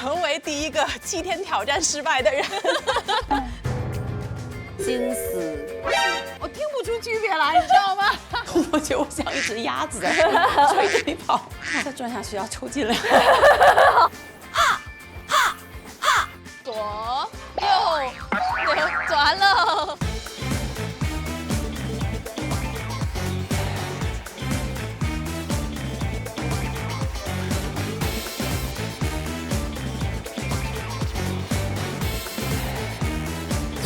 成为第一个7天挑战失败的人。金丝，我听不出区别来，你知道吗？我觉得我像一只鸭子在追着你跑，再转下去要抽筋了。左右扭转了。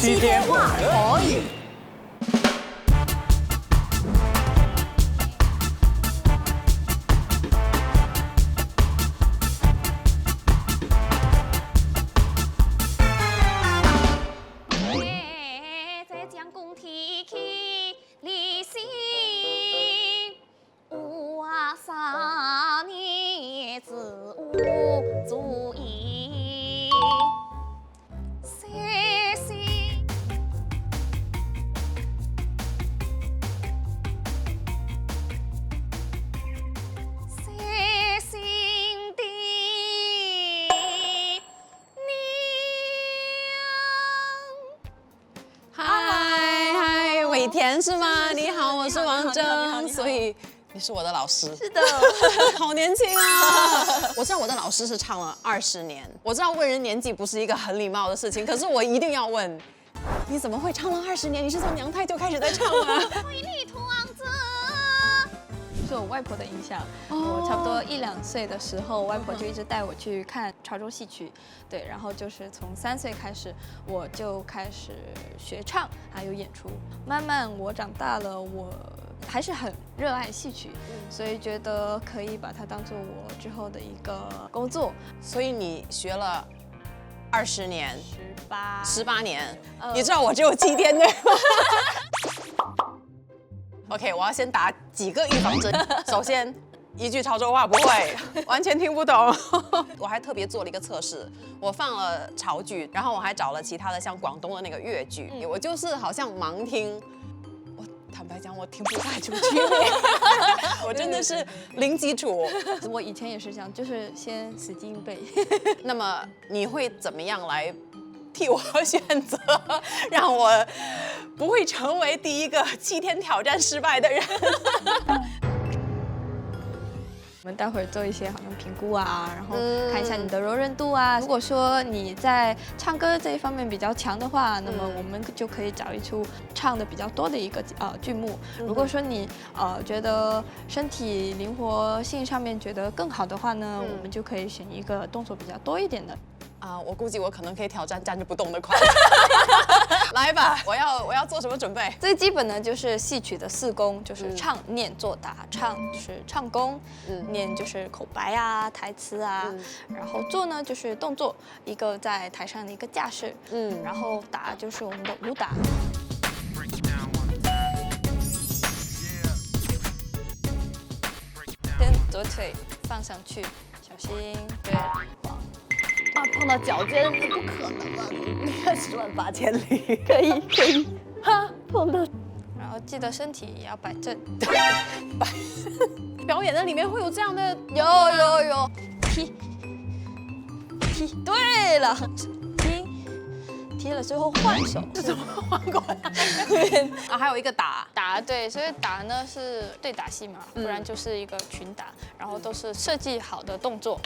7天话可以。在将公提起利息，我3年子无足矣。伟田是吗？你好，我是王铮，所以你是我的老师。是的，好年轻啊！我知道我的老师是唱了20年，我知道问人年纪不是一个很礼貌的事情，可是我一定要问，你怎么会唱了20年？你是从娘胎就开始在唱吗？受我外婆的影响，我差不多1、2岁的时候，外婆就一直带我去看潮州戏曲，对，然后就是从3岁开始，我就开始学唱，还有演出。慢慢我长大了，我还是很热爱戏曲，所以觉得可以把它当做我之后的一个工作。所以你学了20年，18年，你知道我只有7天对吗？OK， 我要先打几个预防针。首先，一句潮州话不会，完全听不懂。我还特别做了一个测试，我放了潮剧，然后我还找了其他的像广东的那个粤剧，我就是好像盲听。我坦白讲，我听不太出区别，我真的是零基础。我以前也是这样，就是先死记硬背。那么你会怎么样来替我选择，让我不会成为第一个7天挑战失败的人？我们待会儿做一些好像评估啊，然后看一下你的柔韧度啊。如果说你在唱歌这一方面比较强的话，那么我们就可以找一出唱的比较多的一个剧目。如果说你觉得身体灵活性上面觉得更好的话呢，我们就可以选一个动作比较多一点的。我估计我可能可以挑战站着不动的快。来吧，我要做什么准备？最基本的就是戏曲的4功，就是唱、念、做、打。唱就是唱功，念就是口白啊、台词啊，然后做呢就是动作，一个在台上的一个架势，然后打就是我们的武打。先左腿放上去，小心，对。碰到脚尖是不可能的，那个10万8千里。可以，哈，碰到，然后记得身体也要摆正。表演的里面会有这样的，有，踢，对了，踢了之后换手，怎么换过来？还有一个打，对，所以打呢是对打戏嘛，不然就是一个群打，然后都是设计好的动作，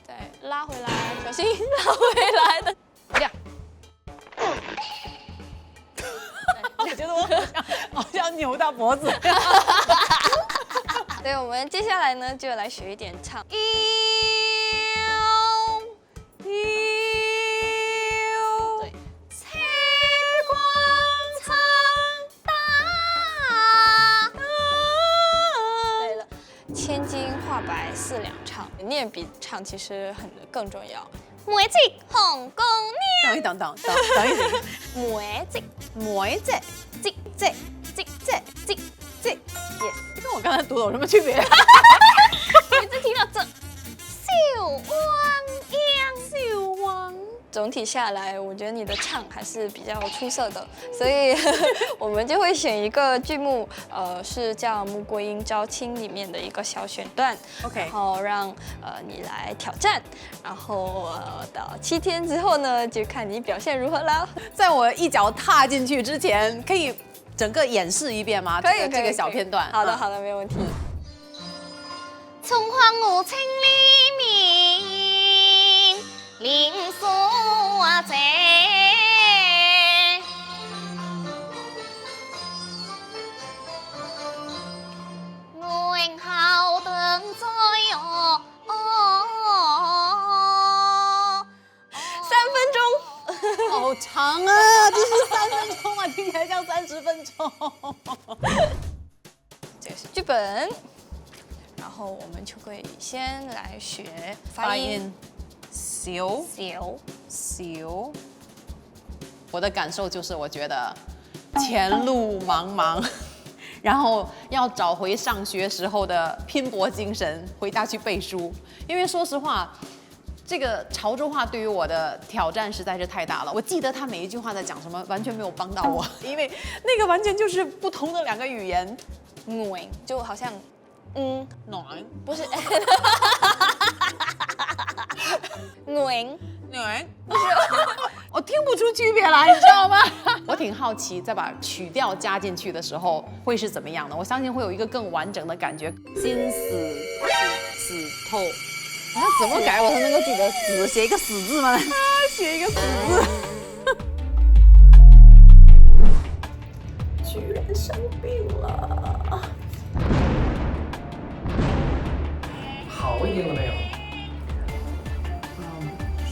再拉回来，小心拉回来的，这样。我觉得我好像扭到脖子。对，我们接下来呢就来学一点唱。对，彩光唱大。对了，千金画白4两唱，念比唱其实更重要。梅子红姑娘。等一等，梅子，这 ，yes， 跟我刚才读的有什么区别？你只听到这，小王总体下来，我觉得你的唱还是比较出色的，所以我们就会选一个剧目，是叫《穆桂英招亲》里面的一个小选段 OK 然后让你来挑战，然后到7天之后呢，就看你表现如何啦。在我一脚踏进去之前，可以整个演示一遍吗？可以，这个小片段。好的，好的，没有问题。葱花无情里面，林树在。我好等在哦。3分钟。好长啊，这是3分钟啊，听起来像30分钟。这个是剧本，然后我们就可以先来学发音。小小，我的感受就是，我觉得前路茫茫，然后要找回上学时候的拼搏精神，回家去背书。因为说实话，这个潮州话对于我的挑战实在是太大了。我记得他每一句话在讲什么，完全没有帮到我，因为那个完全就是不同的2个语言。就好像暖不是我听不出区别来，你知道吗？我挺好奇，再把曲调加进去的时候会是怎么样的。我相信会有一个更完整的感觉。心死透，他怎么改我才能够记得？死写一个死字吗？写一个死字。居然生病了。好一点了没有？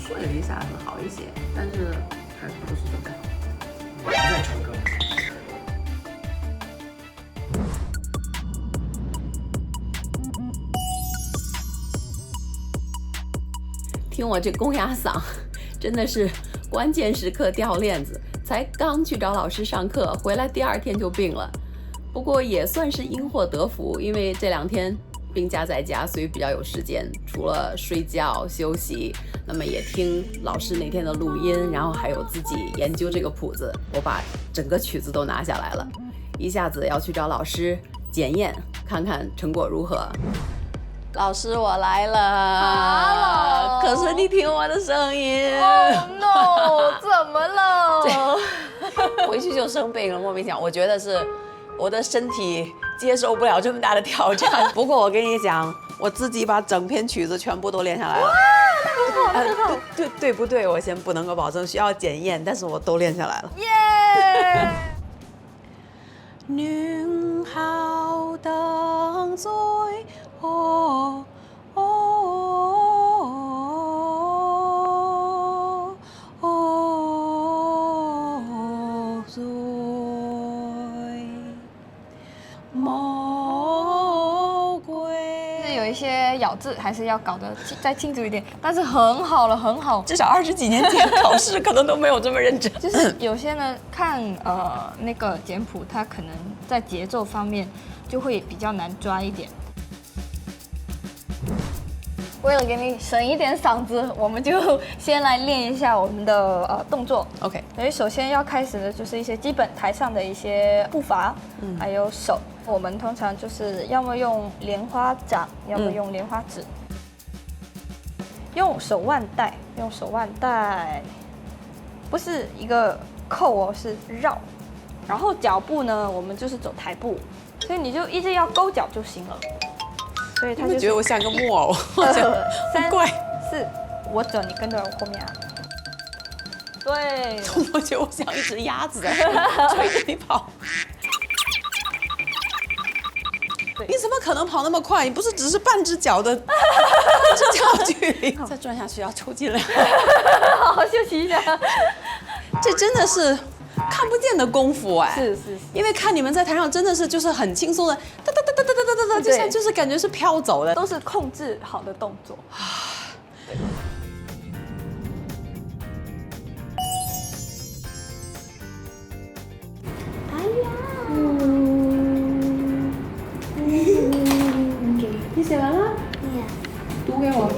睡了一下子好一些，但是还不是特别好。我还在唱歌。听我这公鸭嗓，真的是关键时刻掉链子。才刚去找老师上课，回来第2天就病了。不过也算是因祸得福，因为这2天病假在家，所以比较有时间，除了睡觉休息，那么也听老师那天的录音，然后还有自己研究这个谱子。我把整个曲子都拿下来了，一下子要去找老师检验，看看成果如何。老师，我来了。可是你听我的声音。Oh no！ 怎么了？回去就生病了，莫名其妙。我觉得是我的身体接受不了这么大的挑战。不过我跟你讲，我自己把整篇曲子全部都练下来了。对不对？我先不能够保证，需要检验，但是我都练下来了。耶！宁好等在哦哦哦在魔鬼。有一些咬字还是要搞得再清楚一点，但是很好了，很好。至少20几年前考试可能都没有这么认真。就是有些呢，看那个简谱，它可能在节奏方面就会比较难抓一点。为了给你省一点嗓子，我们就先来练一下我们的动作。OK， 所以首先要开始的就是一些基本台上的一些步伐，还有手。我们通常就是要么用莲花掌，要么用莲花指。用手腕带，不是一个扣哦，是绕。然后脚步呢，我们就是走台步，所以你就一直要勾脚就行了。所以他就觉得我像个木偶2、很怪。 4，我走，你跟着我后面啊。对，我觉得我像一只鸭子在追着你跑。你怎么可能跑那么快？你不是只是半只脚的距离？再转下去要抽筋了。好好休息一下。这真的是看不见的功夫哎。是。因为看你们在台上真的是就是很轻松的，哒哒哒哒哒哒哒哒，就像就是感觉是飘走的，都是控制好的动作。你写完了？读给我。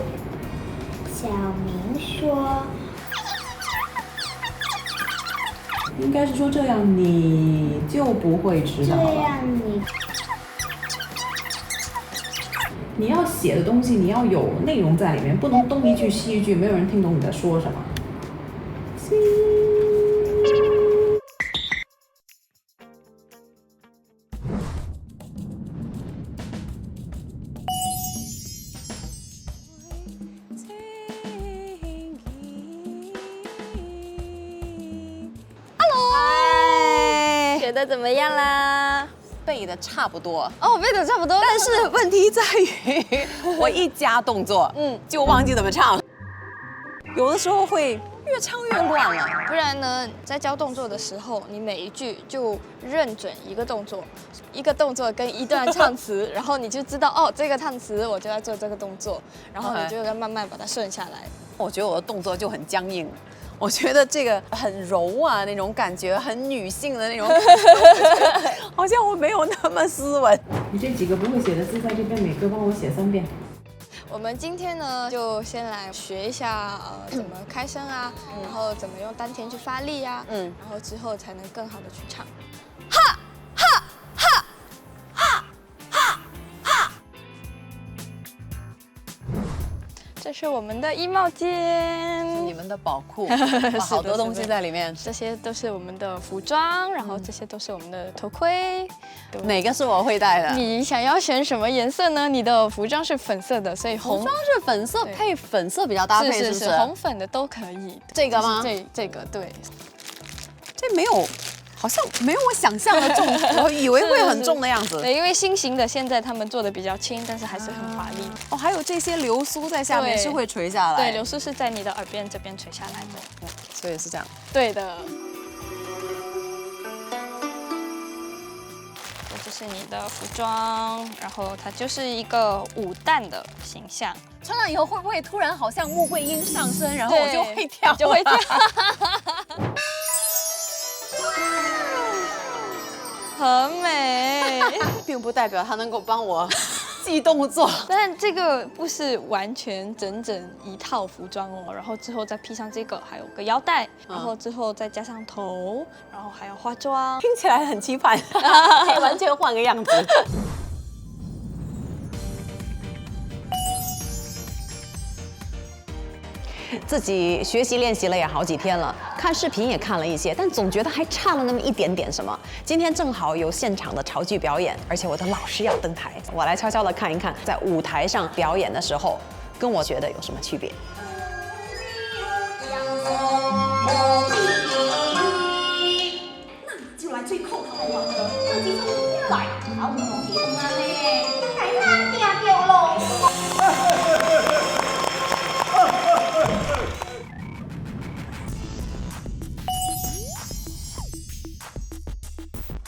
小明说：“应该是说这样你就不会迟到这了。样你要写的东西你要有内容在里面，不能东一句西一句，没有人听懂你在说什么。嗨，学的怎么样啦？背的差不多，哦，背的差不多，但是问题在于我一加动作，就忘记怎么唱，有的时候会越唱越乱了。不然呢，在教动作的时候，你每一句就认准一个动作，一个动作跟一段唱词，然后你就知道哦，这个唱词我就要做这个动作，然后你就要慢慢把它顺下来。我觉得我的动作就很僵硬，我觉得这个很柔啊，那种感觉很女性的那种感觉，好像我没有那么斯文。你这几个不会写的字在这边每个帮我写3遍。我们今天呢，就先来学一下怎么开声啊，然后怎么用丹田去发力啊，然后之后才能更好的去唱。这是我们的衣帽间，你们的宝库，哇好多东西在里面。这些都是我们的服装，然后这些都是我们的头盔。哪个是我会戴的？你想要选什么颜色呢？你的服装是粉色的，所以红服装是粉色对配粉色比较搭配，是不是？红粉的都可以。这个吗？这个对，这没有，好像没有我想象的重，我以为会很重的样子。对，因为新型的现在他们做的比较轻，但是还是很华丽。哦，还有这些流苏在下面对是会垂下来，对，流苏是在你的耳边这边垂下来的。所以是这样。对的。这是你的服装，然后它就是一个舞旦的形象。穿上以后会不会突然好像穆桂英上身，然后我就会跳，就会跳。很美，并不代表他能够帮我记动作。但这个不是完全整整一套服装哦，然后之后再披上这个，还有个腰带，然后之后再加上头，然后还有化妆，听起来很期盼，可以完全换个样子。自己学习练习了也好几天了，看视频也看了一些，但总觉得还差了那么一点点什么。今天正好有现场的潮剧表演，而且我的老师要登台，我来悄悄的看一看，在舞台上表演的时候，跟我觉得有什么区别。就来最扣头啊！自己从邊來，考唔同幾同啊咧，係啦，掉掉咯。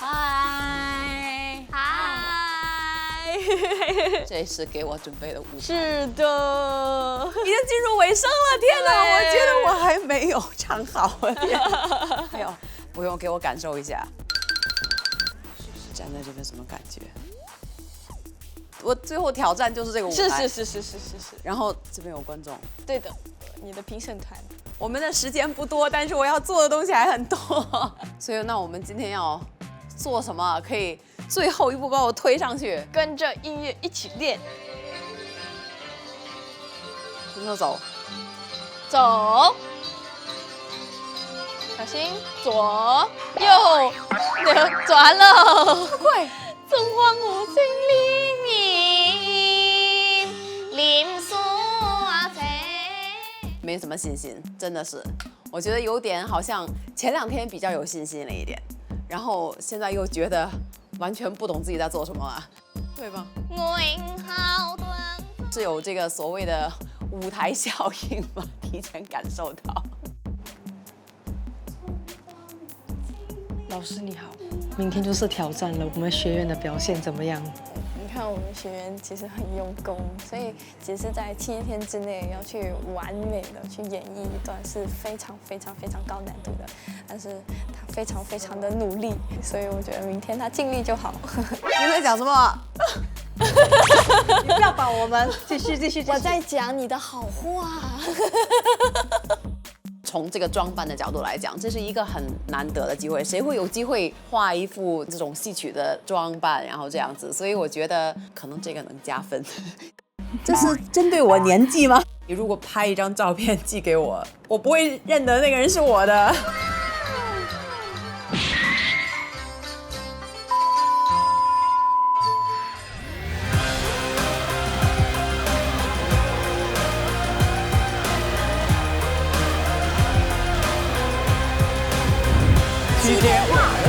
嗨，嗨，这是给我准备的舞台，是的，已经进入尾声了。天哪，我觉得我还没有唱好。天哪，还有，不用给我感受一下，站在这边什么感觉？我最后挑战就是这个舞台，是，然后这边有观众，对的，你的评审团。我们的时间不多，但是我要做的东西还很多，所以那我们今天要做什么？可以最后一步把我推上去，跟着音乐一起练，跟着走。走，小心，左右，转了，快！中华我正黎明，林树仔。没什么信心，真的是，我觉得有点好像前2天比较有信心了一点，然后现在又觉得完全不懂自己在做什么了，对吧？是有这个所谓的舞台效应吗？提前感受到。老师你好，明天就是挑战了，我们学员的表现怎么样？你看我们学员其实很用功，所以其实在7天之内要去完美的去演绎一段是非常高难度的，但是他非常的努力，所以我觉得明天他尽力就好。你在讲什么？你不要把我们继续。我在讲你的好话。从从这个装扮的角度来讲，这是一个很难得的机会，谁会有机会画一副这种戏曲的装扮，然后这样子？所以我觉得可能这个能加分。这是针对我年纪吗？你如果拍一张照片寄给我，我不会认得那个人是我的。系列化。